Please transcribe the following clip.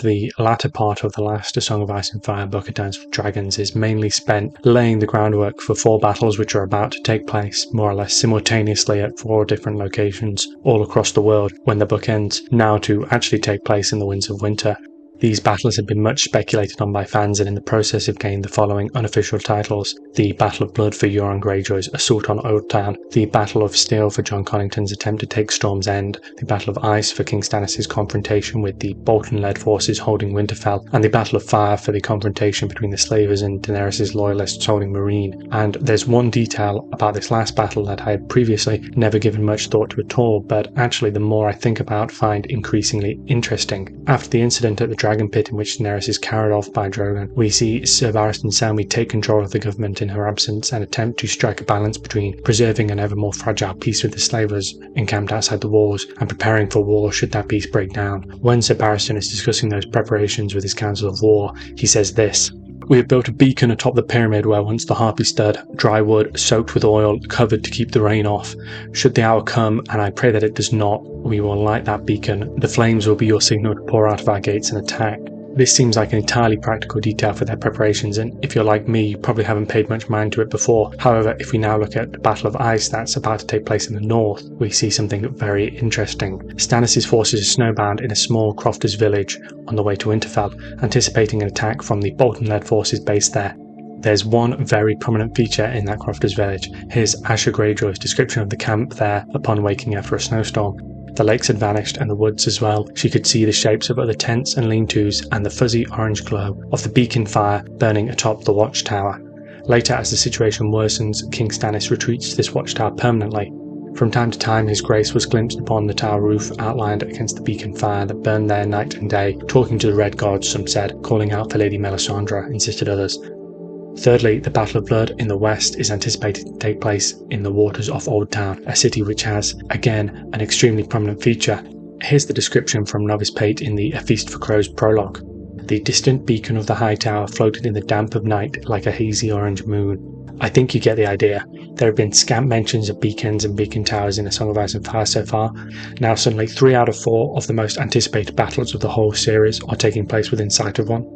The latter part of the last A Song of Ice and Fire book, A Dance with Dragons, is mainly spent laying the groundwork for 4 battles which are about to take place more or less simultaneously at 4 different locations all across the world when the book ends, now to actually take place in the Winds of Winter. These battles have been much speculated on by fans and in the process have gained the following unofficial titles: the Battle of Blood for Euron Greyjoy's assault on Oldtown, the Battle of Steel for Jon Connington's attempt to take Storm's End, the Battle of Ice for King Stannis' confrontation with the Bolton-led forces holding Winterfell, and the Battle of Fire for the confrontation between the Slavers and Daenerys' loyalists holding Meereen. And there's one detail about this last battle that I had previously never given much thought to at all, but actually the more I think about, find increasingly interesting. After the incident at the Dragon Pit in which Daenerys is carried off by Drogon, we see Ser Barristan Selmy take control of the government in her absence and attempt to strike a balance between preserving an ever more fragile peace with the slavers encamped outside the walls and preparing for war should that peace break down. When Ser Barristan is discussing those preparations with his Council of War, he says this: "We have built a beacon atop the pyramid where once the harpy stood, dry wood soaked with oil, covered to keep the rain off. Should the hour come, and I pray that it does not, we will light that beacon. The flames will be your signal to pour out of our gates and attack." This seems like an entirely practical detail for their preparations, and if you're like me, you probably haven't paid much mind to it before. However, if we now look at the Battle of Ice that's about to take place in the north, we see something very interesting. Stannis' forces are snowbound in a small crofters village on the way to Winterfell, anticipating an attack from the Bolton-led forces based there. There's one very prominent feature in that crofters village. Here's Asha Greyjoy's description of the camp there upon waking after a snowstorm. The lakes had vanished and the woods as well. She could see the shapes of other tents and lean-tos and the fuzzy orange glow of the beacon fire burning atop the watchtower. Later, as the situation worsens, King Stannis retreats to this watchtower permanently. From time to time, his grace was glimpsed upon the tower roof outlined against the beacon fire that burned there night and day, talking to the red gods, some said, calling out for Lady Melisandre, insisted others. Thirdly, the Battle of Blood in the west is anticipated to take place in the waters of Oldtown, a city which has, again, an extremely prominent feature. Here's the description from Novice Pate in the A Feast for Crows prologue. "The distant beacon of the high tower floated in the damp of night like a hazy orange moon." I think you get the idea. There have been scant mentions of beacons and beacon towers in A Song of Ice and Fire so far. Now suddenly 3 out of 4 of the most anticipated battles of the whole series are taking place within sight of one.